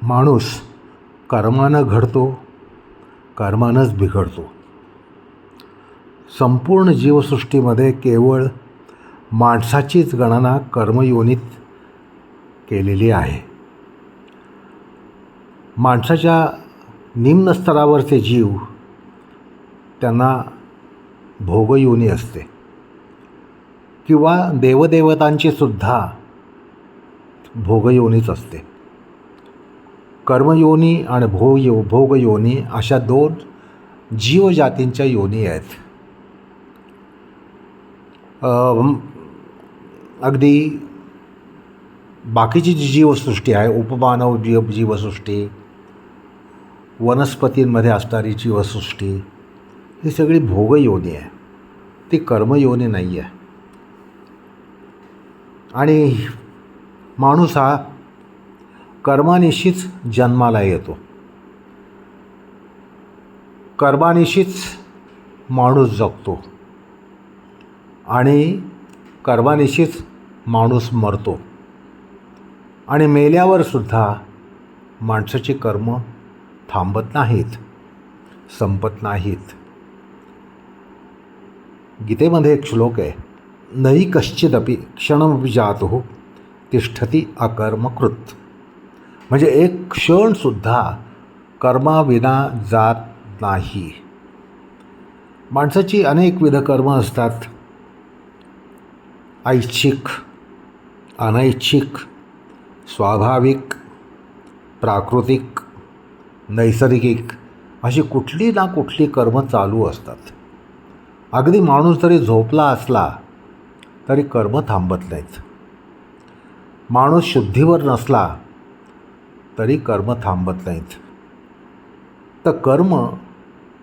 माणूस कर्मानं घडतो, कर्मानंच बिघडतो. संपूर्ण जीवसृष्टीमध्ये केवळ माणसाचीच गणना कर्मयोनीत केलेली आहे. माणसाच्या निम्न स्तरावरचे जीव त्यांना भोगयोनी असते किंवा देवदेवतांची सुद्धा भोगयोनीच असते. कर्मयोनी आणि भोगयोनी अशा दोन जीवजातींच्या योनी आहेत. अगदी बाकीची जी जीवसृष्टी आहे, उपमानव जीवसृष्टी, वनस्पतींमध्ये असणारी जीवसृष्टी, ही सगळी भोगयोनी आहे, ती कर्मयोनी नाही आहे. आणि माणूस हा कर्मानिशीच जन्माला येतो, कर्मानिशीच माणूस जगतो आणि कर्मानिशीच माणूस मरतो. आणि मेल्यावर सुद्धा माणसाची कर्म थांबत नाहीत, संपत नाहीत. गीतेमध्ये एक श्लोक आहे, नहि कश्चिदपि क्षणमपि जातुः तिष्ठति अकर्मकृत. म्हणजे एक क्षणसुद्धा कर्माविना जात नाही. माणसाची अनेकविध कर्म असतात, ऐच्छिक, अनैच्छिक, स्वाभाविक, प्राकृतिक, नैसर्गिक अशी कुठली ना कुठली कर्म चालू असतात. अगदी माणूस जरी झोपला असला तरी कर्म थांबत नाहीत. माणूस शुद्धीवर नसला तरी कर्म थांबत नाहीत. तर कर्म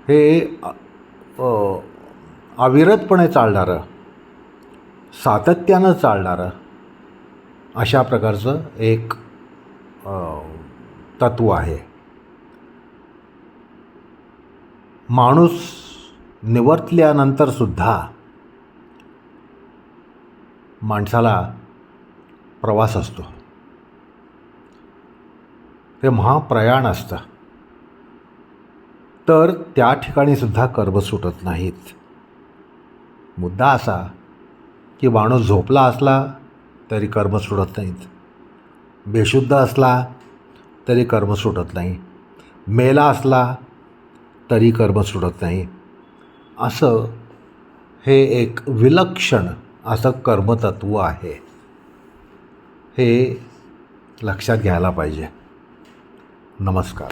हे अविरतपणे चालणारं, सातत्यानं चालणारं अशा प्रकारचं एक तत्व आहे. माणूस निवर्तल्यानंतरसुद्धा माणसाला प्रवास असतो, ते महाप्रयाण असतं. तर त्या ठिकाणीसुद्धा कर्म सुटत नाहीत. मुद्दा असा की माणूस झोपला असला तरी कर्म सुटत नाहीत, बेशुद्ध असला तरी कर्म सुटत नाही, मेला असला तरी कर्म सुटत नाही. असं हे एक विलक्षण असं कर्मतत्व आहे. हे लक्षात घ्यायला पाहिजे. नमस्कार.